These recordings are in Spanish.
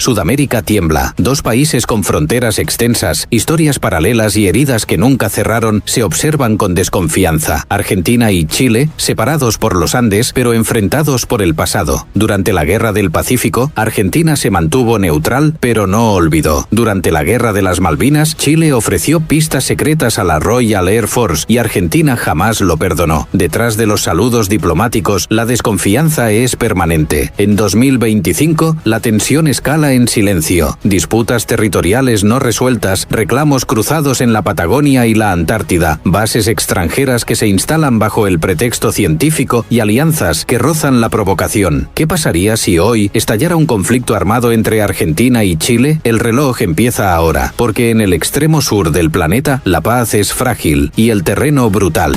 Sudamérica tiembla. Dos países con fronteras extensas, historias paralelas y heridas que nunca cerraron, se observan con desconfianza. Argentina y Chile, separados por los Andes, pero enfrentados por el pasado. Durante la Guerra del Pacífico, Argentina se mantuvo neutral, pero no olvidó. Durante la Guerra de las Malvinas, Chile ofreció pistas secretas a la Royal Air Force y Argentina jamás lo perdonó. Detrás de los saludos diplomáticos, la desconfianza es permanente. En 2025, la tensión escala en silencio. Disputas territoriales no resueltas, reclamos cruzados en la Patagonia y la Antártida, bases extranjeras que se instalan bajo el pretexto científico y alianzas que rozan la provocación. ¿Qué pasaría si hoy estallara un conflicto armado entre Argentina y Chile? El reloj empieza ahora, porque en el extremo sur del planeta la paz es frágil y el terreno brutal.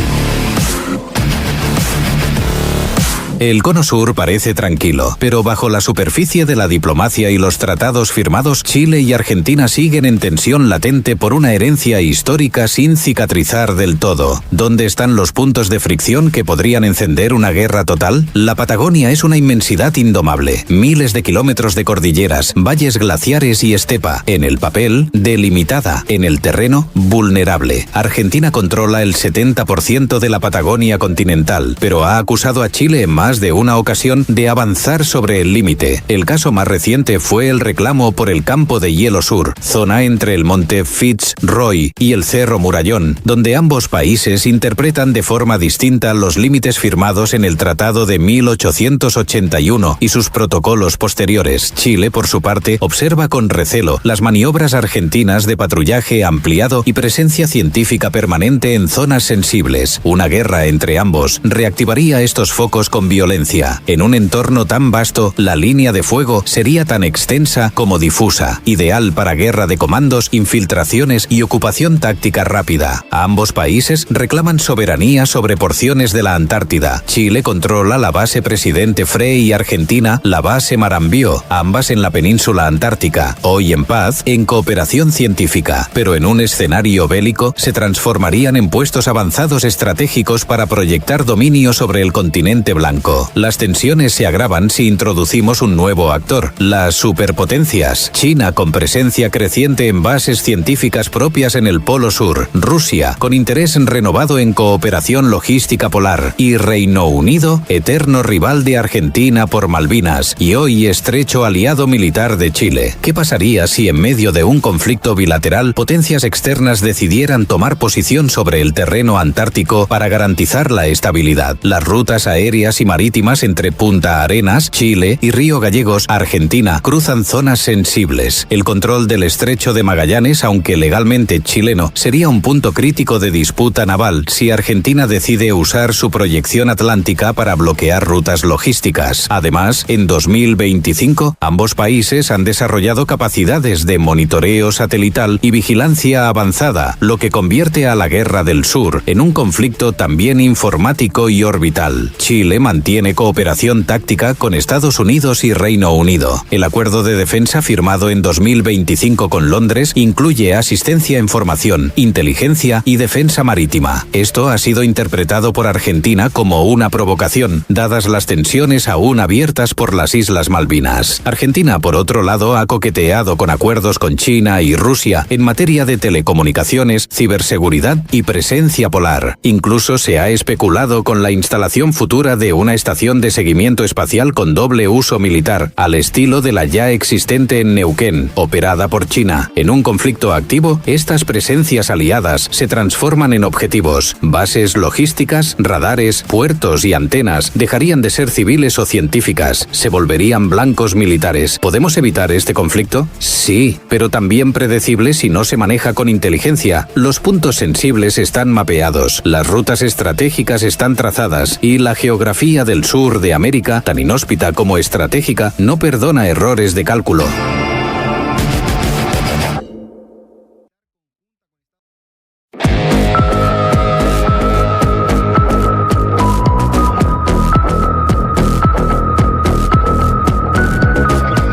El Cono Sur parece tranquilo, pero bajo la superficie de la diplomacia y los tratados firmados, Chile y Argentina siguen en tensión latente por una herencia histórica sin cicatrizar del todo. ¿Dónde están los puntos de fricción que podrían encender una guerra total? La Patagonia es una inmensidad indomable, miles de kilómetros de cordilleras, valles glaciares y estepa. En el papel, delimitada; en el terreno, vulnerable. Argentina controla el 70% de la Patagonia continental, pero ha acusado a Chile en más de una ocasión de avanzar sobre el límite. El caso más reciente fue el reclamo por el campo de hielo sur, zona entre el monte Fitzroy y el Cerro Murallón, donde ambos países interpretan de forma distinta los límites firmados en el Tratado de 1881 y sus protocolos posteriores. Chile, por su parte, observa con recelo las maniobras argentinas de patrullaje ampliado y presencia científica permanente en zonas sensibles. Una guerra entre ambos reactivaría estos focos con violencia. En un entorno tan vasto, la línea de fuego sería tan extensa como difusa, ideal para guerra de comandos, infiltraciones y ocupación táctica rápida. Ambos países reclaman soberanía sobre porciones de la Antártida. Chile controla la base Presidente Frei y Argentina la base Marambio, ambas en la península antártica. Hoy en paz, en cooperación científica, pero en un escenario bélico se transformarían en puestos avanzados estratégicos para proyectar dominio sobre el continente blanco. Las tensiones se agravan si introducimos un nuevo actor, las superpotencias. China, con presencia creciente en bases científicas propias en el Polo Sur; Rusia, con interés renovado en cooperación logística polar; y Reino Unido, eterno rival de Argentina por Malvinas y hoy estrecho aliado militar de Chile. ¿Qué pasaría si en medio de un conflicto bilateral potencias externas decidieran tomar posición sobre el terreno antártico para garantizar la estabilidad? Las rutas aéreas y marítimas entre Punta Arenas, Chile, y Río Gallegos, Argentina, cruzan zonas sensibles. El control del estrecho de Magallanes, aunque legalmente chileno, sería un punto crítico de disputa naval si Argentina decide usar su proyección atlántica para bloquear rutas logísticas. Además, en 2025, ambos países han desarrollado capacidades de monitoreo satelital y vigilancia avanzada, lo que convierte a la Guerra del Sur en un conflicto también informático y orbital. Chile mantiene cooperación táctica con Estados Unidos y Reino Unido. El acuerdo de defensa firmado en 2025 con Londres incluye asistencia en formación, inteligencia y defensa marítima. Esto ha sido interpretado por Argentina como una provocación, dadas las tensiones aún abiertas por las Islas Malvinas. Argentina, por otro lado, ha coqueteado con acuerdos con China y Rusia en materia de telecomunicaciones, ciberseguridad y presencia polar. Incluso se ha especulado con la instalación futura de una estación de seguimiento espacial con doble uso militar, al estilo de la ya existente en Neuquén, operada por China. En un conflicto activo, estas presencias aliadas se transforman en objetivos. Bases logísticas, radares, puertos y antenas dejarían de ser civiles o científicas, se volverían blancos militares. ¿Podemos evitar este conflicto? Sí, pero también predecible si no se maneja con inteligencia. Los puntos sensibles están mapeados, las rutas estratégicas están trazadas y la geografía del sur de América, tan inhóspita como estratégica, no perdona errores de cálculo.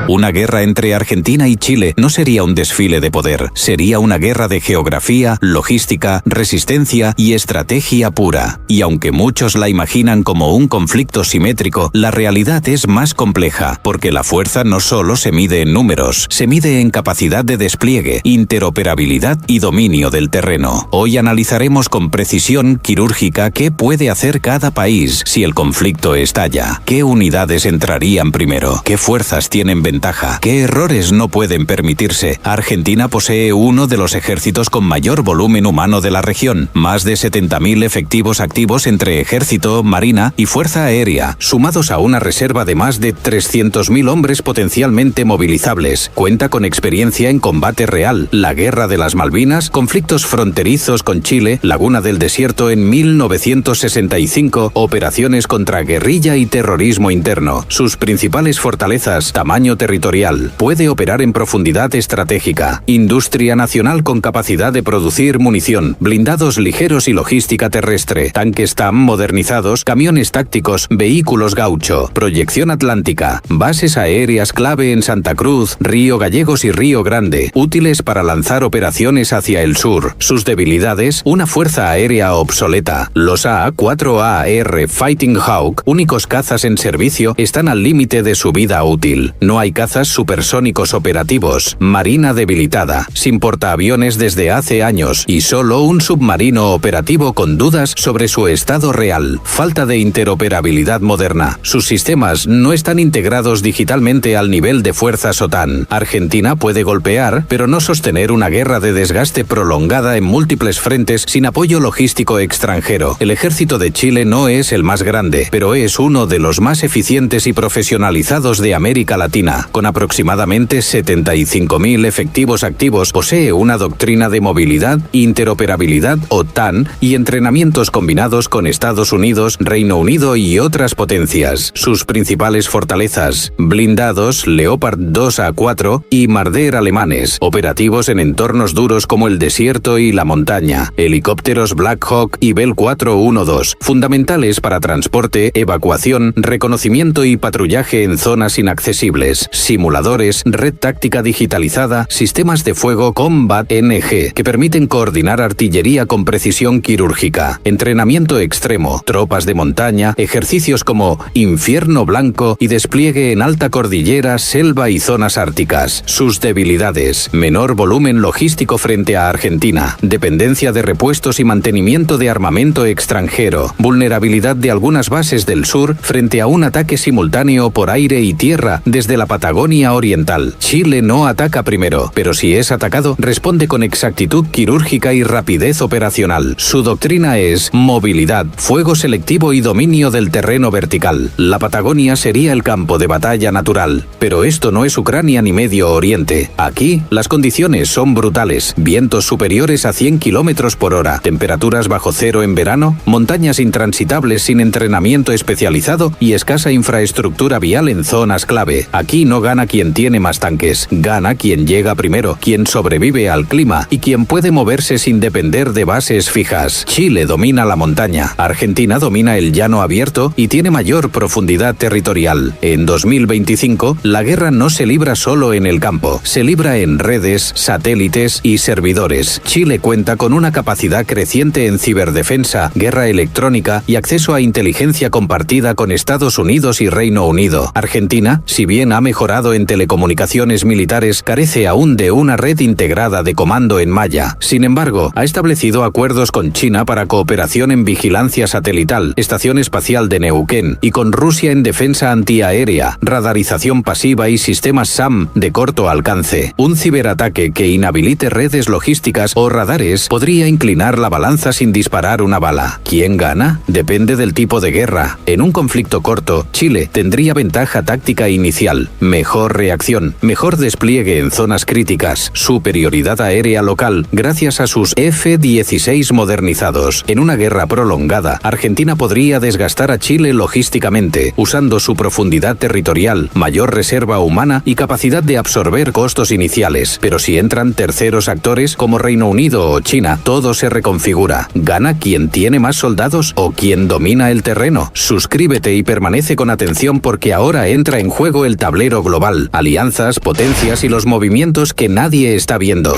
Una guerra entre Argentina y Chile no sería un desfile de poder, sería una guerra de geografía, logística, resistencia y estrategia pura. Y aunque muchos la imaginan como un conflicto simétrico, la realidad es más compleja, porque la fuerza no solo se mide en números, se mide en capacidad de despliegue, interoperabilidad y dominio del terreno. Hoy analizaremos con precisión quirúrgica qué puede hacer cada país si el conflicto estalla, qué unidades entrarían primero, qué fuerzas tienen ventaja, qué errores no pueden permitirse. Argentina posee uno de los ejércitos con mayor volumen humano de la región, más de 70.000 efectivos activos entre ejército, marina y fuerza aérea, sumados a una reserva de más de 300.000 hombres potencialmente movilizables. Cuenta con experiencia en combate real, la Guerra de las Malvinas, conflictos fronterizos con Chile, Laguna del Desierto en 1965, operaciones contra guerrilla y terrorismo interno. Sus principales fortalezas: tamaño territorial, puede operar en profundidad estratégica, industria nacional con capacidad de producir munición, blindados ligeros y logística terrestre, tanques TAM modernizados, camiones tácticos, vehículos gaucho, proyección atlántica, bases aéreas clave en Santa Cruz, Río Gallegos y Río Grande, útiles para lanzar operaciones hacia el sur. Sus debilidades: una fuerza aérea obsoleta. Los A-4AR Fighting Hawk, únicos cazas en servicio, están al límite de su vida útil. No hay cazas supersónicos operativos. Marina debilitada, sin portaaviones desde hace años y solo un submarino operativo con dudas sobre su estado real. Falta de interoperabilidad moderna. Sus sistemas no están integrados digitalmente al nivel de fuerzas OTAN. Argentina puede golpear, pero no sostener una guerra de desgaste prolongada en múltiples frentes sin apoyo logístico extranjero. El ejército de Chile no es el más grande, pero es uno de los más eficientes y profesionalizados de América Latina. Con aproximadamente 75.000 efectivos activos, posee una doctrina de movilidad, interoperabilidad OTAN y entrenamientos combinados con Estados Unidos, Reino Unido y otras potencias. Sus principales fortalezas: blindados Leopard 2A4 y Marder alemanes, operativos en entornos duros como el desierto y la montaña, helicópteros Black Hawk y Bell 412, fundamentales para transporte, evacuación, reconocimiento y patrullaje en zonas inaccesibles, simuladores, red táctica digitalizada, sistemas de fuego Combat NG, que permiten coordinar artillería con precisión quirúrgica, entrenamiento extremo, tropas de montaña, ejercicios como Infierno Blanco y despliegue en alta cordillera, selva y zonas árticas. Sus debilidades: menor volumen logístico frente a Argentina, dependencia de repuestos y mantenimiento de armamento extranjero, vulnerabilidad de algunas bases del sur frente a un ataque simultáneo por aire y tierra desde la Patagonia Oriental. Chile no ataca primero, pero si es atacado, responde con exactitud quirúrgica y rapidez operacional. Su doctrina es movilidad, fuego selectivo y dominio del terreno vertical. La Patagonia sería el campo de batalla natural, pero esto no es Ucrania ni Medio Oriente. Aquí, las condiciones son brutales: vientos superiores a 100 km por hora, temperaturas bajo cero en verano, montañas intransitables sin entrenamiento especializado y escasa infraestructura vial en zonas clave. Aquí no gana quien tiene más tanques, gana quien llega primero, quien sobrevive al clima y quien puede moverse sin depender de bases fijas. Chile domina la montaña, Argentina domina el llano abierto y tiene mayor profundidad territorial. En 2025, la guerra no se libra solo en el campo, se libra en redes, satélites y servidores. Chile cuenta con una capacidad creciente en ciberdefensa, guerra electrónica y acceso a inteligencia compartida con Estados Unidos y Reino Unido. Argentina, si bien ha mejorado en telecomunicaciones militares, carece aún de una red integrada de comando en malla. Sin embargo, ha establecido acuerdos con China para cooperación en vigilancia satelital, estación espacial de Neuquén, y con Rusia en defensa antiaérea, radarización pasiva y sistemas SAM de corto alcance. Un ciberataque que inhabilite redes logísticas o radares podría inclinar la balanza sin disparar una bala. ¿Quién gana? Depende del tipo de guerra. En un conflicto corto, Chile tendría ventaja táctica inicial, mejor reacción, mejor despliegue en zonas críticas, superioridad aérea local gracias a sus F-16 modernizados. En una guerra prolongada, Argentina podría desgastar a Chile logísticamente, usando su profundidad territorial, mayor reserva humana y capacidad de absorber costos iniciales. Pero si entran terceros actores como Reino Unido o China, todo se reconfigura. ¿Gana quien tiene más soldados o quien domina el terreno? Suscríbete y permanece con atención porque ahora entra en juego el tablero tablero global, alianzas, potencias y los movimientos que nadie está viendo.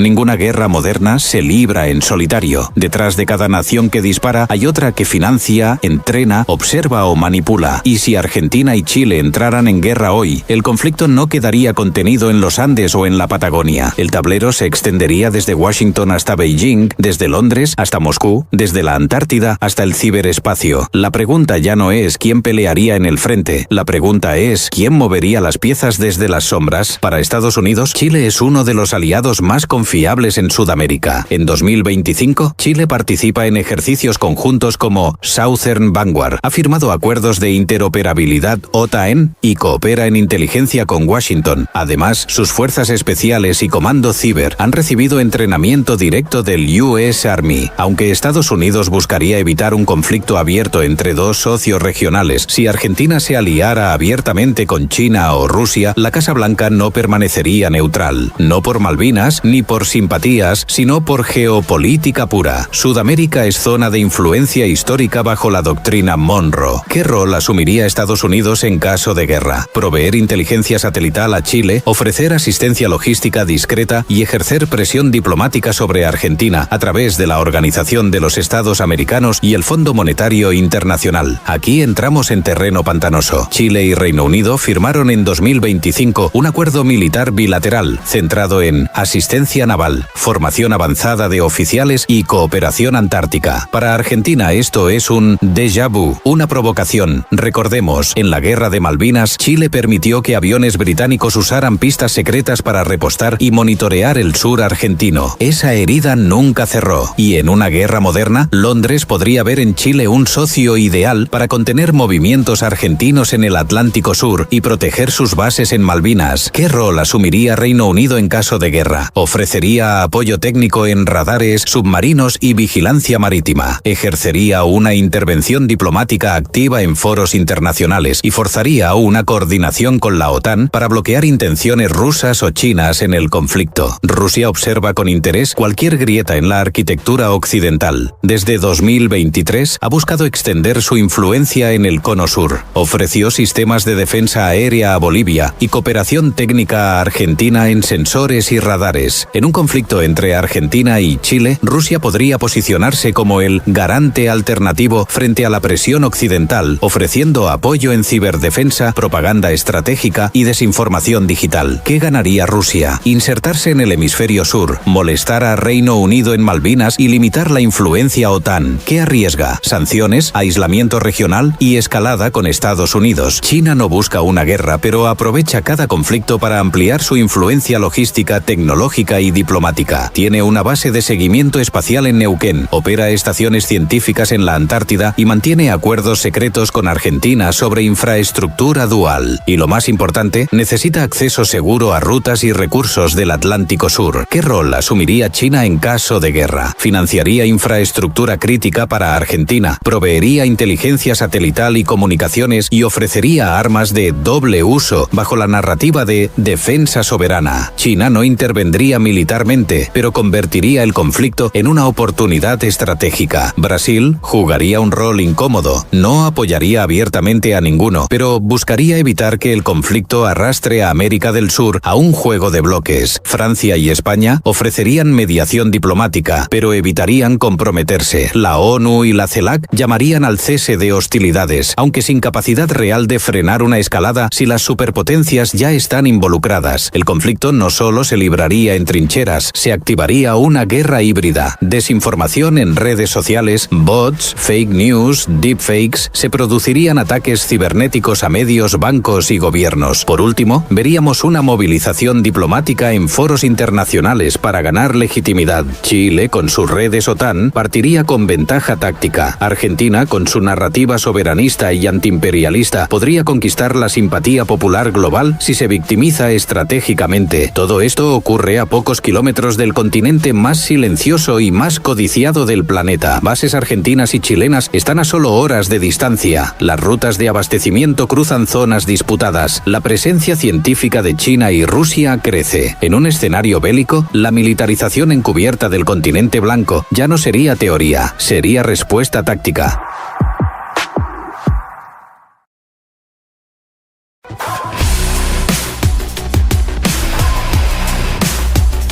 Ninguna guerra moderna se libra en solitario. Detrás de cada nación que dispara hay otra que financia, entrena, observa o manipula. Y si Argentina y Chile entraran en guerra hoy, el conflicto no quedaría contenido en los Andes o en la Patagonia. El tablero se extendería desde Washington hasta Beijing, desde Londres hasta Moscú, desde la Antártida hasta el ciberespacio. La pregunta ya no es quién pelearía en el frente. La pregunta es quién movería las piezas desde las sombras. Para Estados Unidos, Chile es uno de los aliados más confiables en Sudamérica. En 2025, Chile participa en ejercicios conjuntos como Southern Vanguard, ha firmado acuerdos de interoperabilidad OTAN y coopera en inteligencia con Washington. Además, sus fuerzas especiales y comando ciber han recibido entrenamiento directo del US Army. Aunque Estados Unidos buscaría evitar un conflicto abierto entre dos socios regionales, si Argentina se aliara abiertamente con China o Rusia, la Casa Blanca no permanecería neutral. No por Malvinas ni por simpatías, sino por geopolítica pura. Sudamérica es zona de influencia histórica bajo la doctrina Monroe. ¿Qué rol asumiría Estados Unidos en caso de guerra? Proveer inteligencia satelital a Chile, ofrecer asistencia logística discreta y ejercer presión diplomática sobre Argentina a través de la Organización de los Estados Americanos y el Fondo Monetario Internacional. Aquí entramos en terreno pantanoso. Chile y Reino Unido firmaron en 2025 un acuerdo militar bilateral centrado en asistencia naval, formación avanzada de oficiales y cooperación antártica. Para Argentina esto es un déjà vu, una provocación. Recordemos, en la Guerra de Malvinas, Chile permitió que aviones británicos usaran pistas secretas para repostar y monitorear el sur argentino. Esa herida nunca cerró. Y en una guerra moderna, Londres podría ver en Chile un socio ideal para contener movimientos argentinos en el Atlántico Sur y proteger sus bases en Malvinas. ¿Qué rol asumiría Reino Unido en caso de guerra? Ofrecería apoyo técnico en radares, submarinos y vigilancia marítima. Ejercería una intervención diplomática activa en foros internacionales y forzaría una coordinación con la OTAN para bloquear intenciones rusas o chinas en el conflicto. Rusia observa con interés cualquier grieta en la arquitectura occidental. Desde 2023 ha buscado extender su influencia en el Cono Sur. Ofreció sistemas de defensa aérea a Bolivia y cooperación técnica a Argentina en sensores y radares. En un conflicto entre Argentina y Chile, Rusia podría posicionarse como el garante alternativo frente a la presión occidental, ofreciendo apoyo en ciberdefensa, propaganda estratégica y desinformación digital. ¿Qué ganaría Rusia? Insertarse en el hemisferio sur, molestar a Reino Unido en Malvinas y limitar la influencia OTAN. ¿Qué arriesga? Sanciones, aislamiento regional y escalada con Estados Unidos. China no busca una guerra, pero aprovecha cada conflicto para ampliar su influencia logística, tecnológica y diplomática. Tiene una base de seguimiento espacial en Neuquén, opera estaciones científicas en la Antártida y mantiene acuerdos secretos con Argentina sobre infraestructura dual. Y lo más importante, necesita acceso seguro a rutas y recursos del Atlántico Sur. ¿Qué rol asumiría China en caso de guerra? Financiaría infraestructura crítica para Argentina, proveería inteligencia satelital y comunicaciones y ofrecería armas de doble uso bajo la narrativa de defensa soberana. China no intervendría militarmente, pero convertiría el conflicto en una oportunidad estratégica. Brasil jugaría un rol incómodo, no apoyaría abiertamente a ninguno, pero buscaría evitar que el conflicto arrastre a América del Sur a un juego de bloques. Francia y España ofrecerían mediación diplomática, pero evitarían comprometerse. La ONU y la CELAC llamarían al cese de hostilidades, aunque sin capacidad real de frenar una escalada si las superpotencias ya están involucradas. El conflicto no solo se libraría en trincheras, se activaría una guerra híbrida. Desinformación en redes sociales, bots, fake news, deepfakes, se producirían ataques cibernéticos a medios, bancos y gobiernos. Por último, veríamos una movilización diplomática en foros internacionales para ganar legitimidad. Chile, con sus redes OTAN, partiría con ventaja táctica. Argentina, con su narrativa soberanista y antiimperialista, podría conquistar la simpatía popular global si se victimiza estratégicamente. Todo esto ocurre a pocos pocos kilómetros del continente más silencioso y más codiciado del planeta. Bases argentinas y chilenas están a solo horas de distancia. Las rutas de abastecimiento cruzan zonas disputadas. La presencia científica de China y Rusia crece. En un escenario bélico, la militarización encubierta del continente blanco ya no sería teoría, sería respuesta táctica.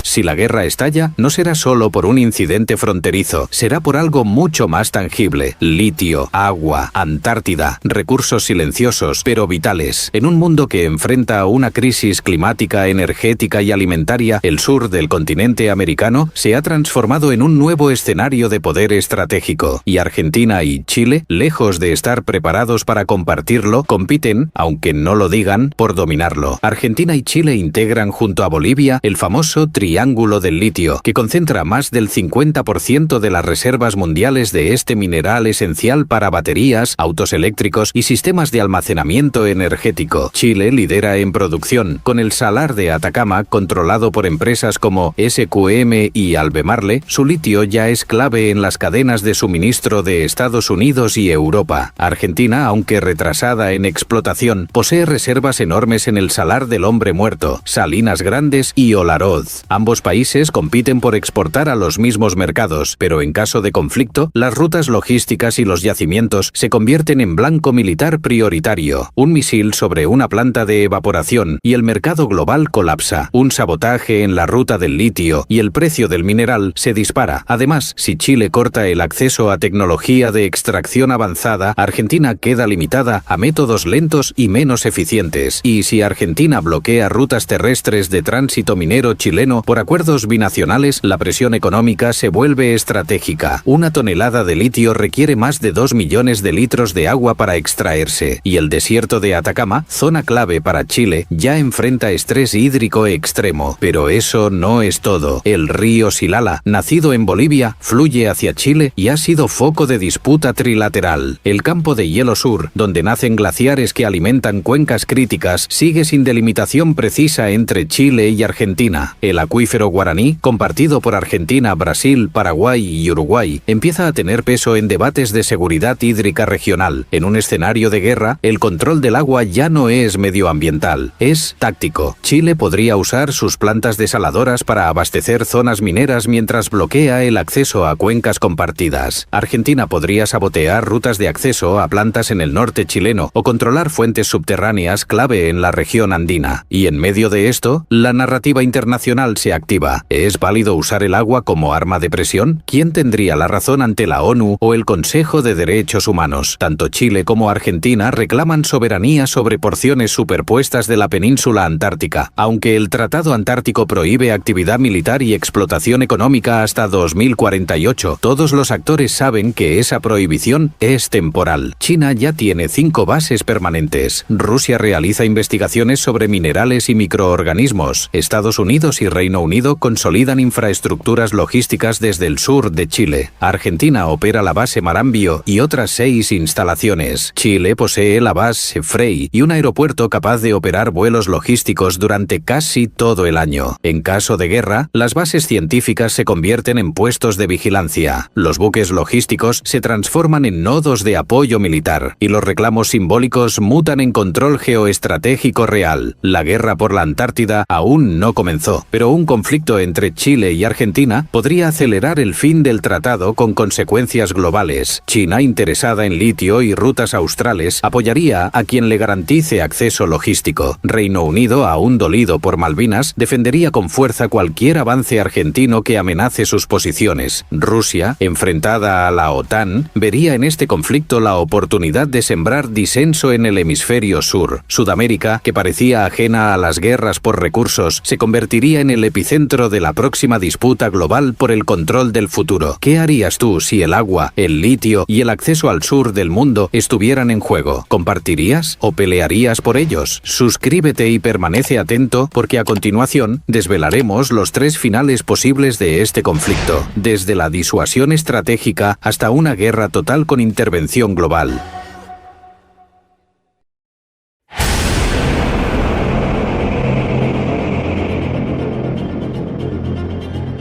Si la guerra estalla, no será solo por un incidente fronterizo, será por algo mucho más tangible. Litio, agua, Antártida, recursos silenciosos, pero vitales. En un mundo que enfrenta una crisis climática, energética y alimentaria, el sur del continente americano se ha transformado en un nuevo escenario de poder estratégico. Y Argentina y Chile, lejos de estar preparados para compartirlo, compiten, aunque no lo digan, por dominarlo. Argentina y Chile integran junto a Bolivia el famoso Triángulo del litio, que concentra más del 50% de las reservas mundiales de este mineral esencial para baterías, autos eléctricos y sistemas de almacenamiento energético. Chile lidera en producción, con el Salar de Atacama controlado por empresas como SQM y Albemarle. Su litio ya es clave en las cadenas de suministro de Estados Unidos y Europa. Argentina, aunque retrasada en explotación, posee reservas enormes en el Salar del Hombre Muerto, Salinas Grandes y Olaroz. Ambos países compiten por exportar a los mismos mercados, pero en caso de conflicto, las rutas logísticas y los yacimientos se convierten en blanco militar prioritario. Un misil sobre una planta de evaporación y el mercado global colapsa. Un sabotaje en la ruta del litio y el precio del mineral se dispara. Además, si Chile corta el acceso a tecnología de extracción avanzada, Argentina queda limitada a métodos lentos y menos eficientes. Y si Argentina bloquea rutas terrestres de tránsito minero chileno por acuerdos binacionales, la presión económica se vuelve estratégica. Una tonelada de litio requiere más de 2 millones de litros de agua para extraerse, y el desierto de Atacama, zona clave para Chile, ya enfrenta estrés hídrico extremo. Pero eso no es todo. El río Silala, nacido en Bolivia, fluye hacia Chile y ha sido foco de disputa trilateral. El campo de hielo sur, donde nacen glaciares que alimentan cuencas críticas, sigue sin delimitación precisa entre Chile y Argentina. El acuífero guaraní, compartido por Argentina, Brasil, Paraguay y Uruguay, empieza a tener peso en debates de seguridad hídrica regional. En un escenario de guerra, el control del agua ya no es medioambiental, es táctico. Chile podría usar sus plantas desaladoras para abastecer zonas mineras mientras bloquea el acceso a cuencas compartidas. Argentina podría sabotear rutas de acceso a plantas en el norte chileno o controlar fuentes subterráneas clave en la región andina. Y en medio de esto, la narrativa internacional se activa. ¿Es válido usar el agua como arma de presión? ¿Quién tendría la razón ante la ONU o el Consejo de Derechos Humanos? Tanto Chile como Argentina reclaman soberanía sobre porciones superpuestas de la península antártica. Aunque el Tratado Antártico prohíbe actividad militar y explotación económica hasta 2048, todos los actores saben que esa prohibición es temporal. China ya tiene 5 bases permanentes. Rusia realiza investigaciones sobre minerales y microorganismos. Estados Unidos y Reino Unido consolidan infraestructuras logísticas desde el sur de Chile. Argentina opera la base Marambio y otras 6 instalaciones. Chile posee la base Frey y un aeropuerto capaz de operar vuelos logísticos durante casi todo el año. En caso de guerra, las bases científicas se convierten en puestos de vigilancia. Los buques logísticos se transforman en nodos de apoyo militar y los reclamos simbólicos mutan en control geoestratégico real. La guerra por la Antártida aún no comenzó, pero un conflicto entre Chile y Argentina podría acelerar el fin del tratado con consecuencias globales. China, interesada en litio y rutas australes, apoyaría a quien le garantice acceso logístico. Reino Unido, aún dolido por Malvinas, defendería con fuerza cualquier avance argentino que amenace sus posiciones. Rusia, enfrentada a la OTAN, vería en este conflicto la oportunidad de sembrar disenso en el hemisferio sur. Sudamérica, que parecía ajena a las guerras por recursos, se convertiría en el epicentro de la próxima disputa global por el control del futuro. ¿Qué harías tú si el agua, el litio y el acceso al sur del mundo estuvieran en juego? ¿Compartirías o pelearías por ellos? Suscríbete y permanece atento porque a continuación desvelaremos los 3 finales posibles de este conflicto, desde la disuasión estratégica hasta una guerra total con intervención global.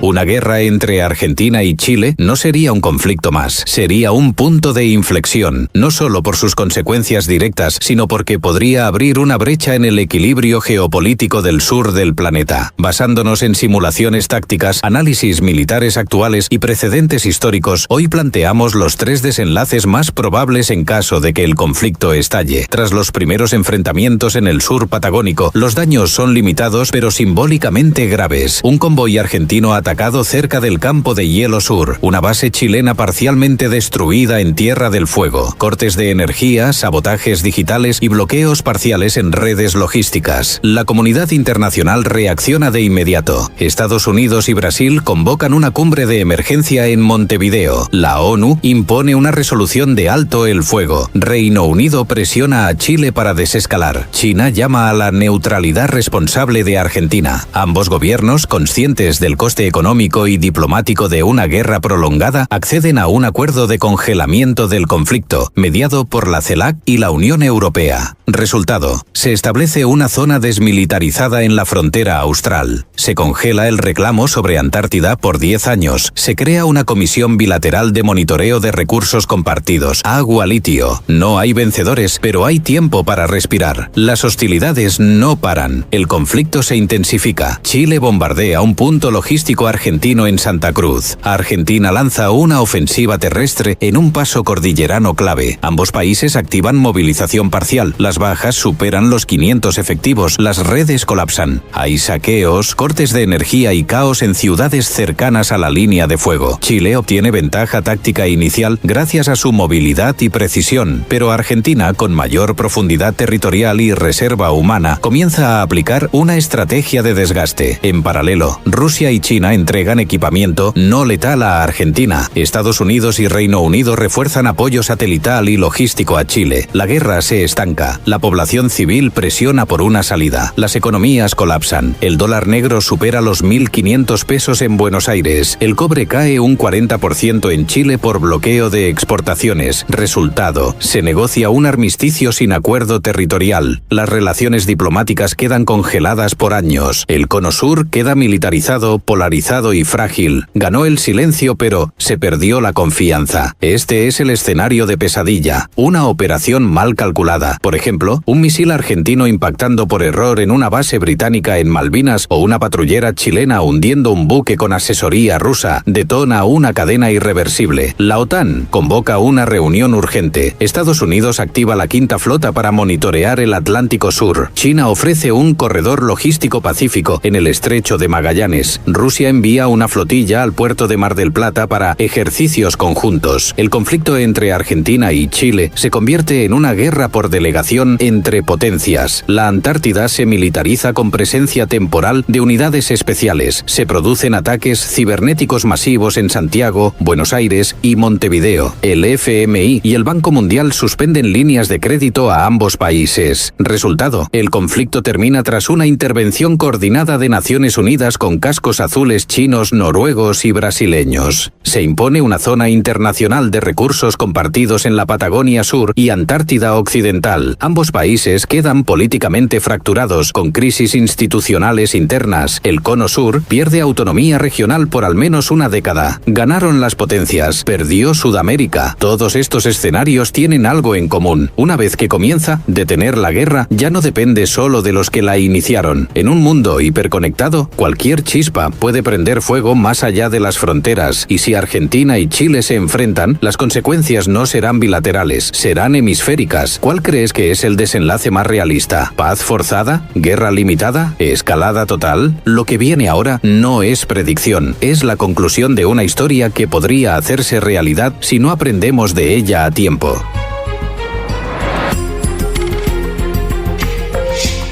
Una guerra entre Argentina y Chile no sería un conflicto más, sería un punto de inflexión, no solo por sus consecuencias directas, sino porque podría abrir una brecha en el equilibrio geopolítico del sur del planeta. Basándonos en simulaciones tácticas, análisis militares actuales y precedentes históricos, hoy planteamos los 3 desenlaces más probables en caso de que el conflicto estalle. Tras los primeros enfrentamientos en el sur patagónico, los daños son limitados pero simbólicamente graves. Un convoy argentino atacado cerca del campo de hielo sur, una base chilena parcialmente destruida en Tierra del Fuego, cortes de energía, sabotajes digitales y bloqueos parciales en redes logísticas. La comunidad internacional reacciona de inmediato. Estados Unidos y Brasil convocan una cumbre de emergencia en Montevideo. La ONU impone una resolución de alto el fuego. Reino Unido presiona a Chile para desescalar. China llama a la neutralidad responsable de Argentina. Ambos gobiernos, conscientes del coste económico y diplomático de una guerra prolongada, acceden a un acuerdo de congelamiento del conflicto, mediado por la CELAC y la Unión Europea. Resultado: se establece una zona desmilitarizada en la frontera austral. Se congela el reclamo sobre Antártida por 10 años. Se crea una comisión bilateral de monitoreo de recursos compartidos. Agua, litio. No hay vencedores, pero hay tiempo para respirar. Las hostilidades no paran. El conflicto se intensifica. Chile bombardea un punto logístico argentino en Santa Cruz. Argentina lanza una ofensiva terrestre en un paso cordillerano clave. Ambos países activan movilización parcial. Las bajas superan los 500 efectivos. Las redes colapsan. Hay saqueos, cortes de energía y caos en ciudades cercanas a la línea de fuego. Chile obtiene ventaja táctica inicial gracias a su movilidad y precisión, pero Argentina, con mayor profundidad territorial y reserva humana, comienza a aplicar una estrategia de desgaste. En paralelo, Rusia y China entregan equipamiento no letal a Argentina. Estados Unidos y Reino Unido refuerzan apoyo satelital y logístico a Chile. La guerra se estanca. La población civil presiona por una salida. Las economías colapsan. El dólar negro supera los 1.500 pesos en Buenos Aires. El cobre cae un 40% en Chile por bloqueo de exportaciones. Resultado: se negocia un armisticio sin acuerdo territorial. Las relaciones diplomáticas quedan congeladas por años. El cono sur queda militarizado, polarizado y frágil. Ganó el silencio, pero se perdió la confianza. Este es el escenario de pesadilla. Una operación mal calculada. Por ejemplo, un misil argentino impactando por error en una base británica en Malvinas o una patrullera chilena hundiendo un buque con asesoría rusa detona una cadena irreversible. La OTAN convoca una reunión urgente. Estados Unidos activa la quinta flota para monitorear el Atlántico Sur. China ofrece un corredor logístico pacífico en el estrecho de Magallanes. Rusia envía una flotilla al puerto de Mar del Plata para ejercicios conjuntos. El conflicto entre Argentina y Chile se convierte en una guerra por delegación entre potencias. La Antártida se militariza con presencia temporal de unidades especiales. Se producen ataques cibernéticos masivos en Santiago, Buenos Aires y Montevideo. El FMI y el Banco Mundial suspenden líneas de crédito a ambos países. Resultado: el conflicto termina tras una intervención coordinada de Naciones Unidas con cascos azules chinos, noruegos y brasileños. Se impone una zona internacional de recursos compartidos en la Patagonia Sur y Antártida Occidental. Ambos países quedan políticamente fracturados, con crisis institucionales internas. El cono sur pierde autonomía regional por al menos una década. Ganaron las potencias, perdió Sudamérica. Todos estos escenarios tienen algo en común. Una vez que comienza, detener la guerra ya no depende solo de los que la iniciaron. En un mundo hiperconectado, cualquier chispa puede prender fuego más allá de las fronteras, y si Argentina y Chile se enfrentan, las consecuencias no serán bilaterales, serán hemisféricas. ¿Cuál crees que es el desenlace más realista? ¿Paz forzada? ¿Guerra limitada? ¿Escalada total? Lo que viene ahora no es predicción, es la conclusión de una historia que podría hacerse realidad si no aprendemos de ella a tiempo.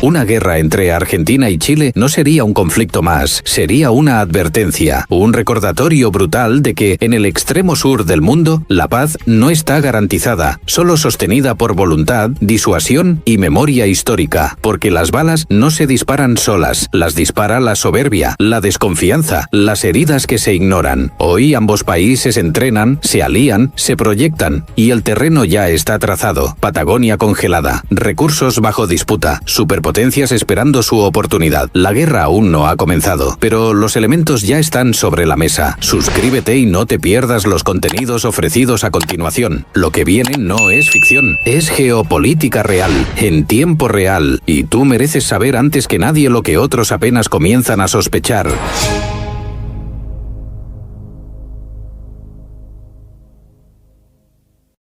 Una guerra entre Argentina y Chile no sería un conflicto más, sería una advertencia, un recordatorio brutal de que en el extremo sur del mundo la paz no está garantizada, solo sostenida por voluntad, disuasión y memoria histórica, porque las balas no se disparan solas, las dispara la soberbia, la desconfianza, las heridas que se ignoran. Hoy ambos países entrenan, se alían, se proyectan y el terreno ya está trazado. Patagonia congelada, recursos bajo disputa, superpotencias superpotencias esperando su oportunidad. La guerra aún no ha comenzado, pero los elementos ya están sobre la mesa. Suscríbete y no te pierdas los contenidos ofrecidos a continuación. Lo que viene no es ficción, es geopolítica real, en tiempo real, y tú mereces saber antes que nadie lo que otros apenas comienzan a sospechar.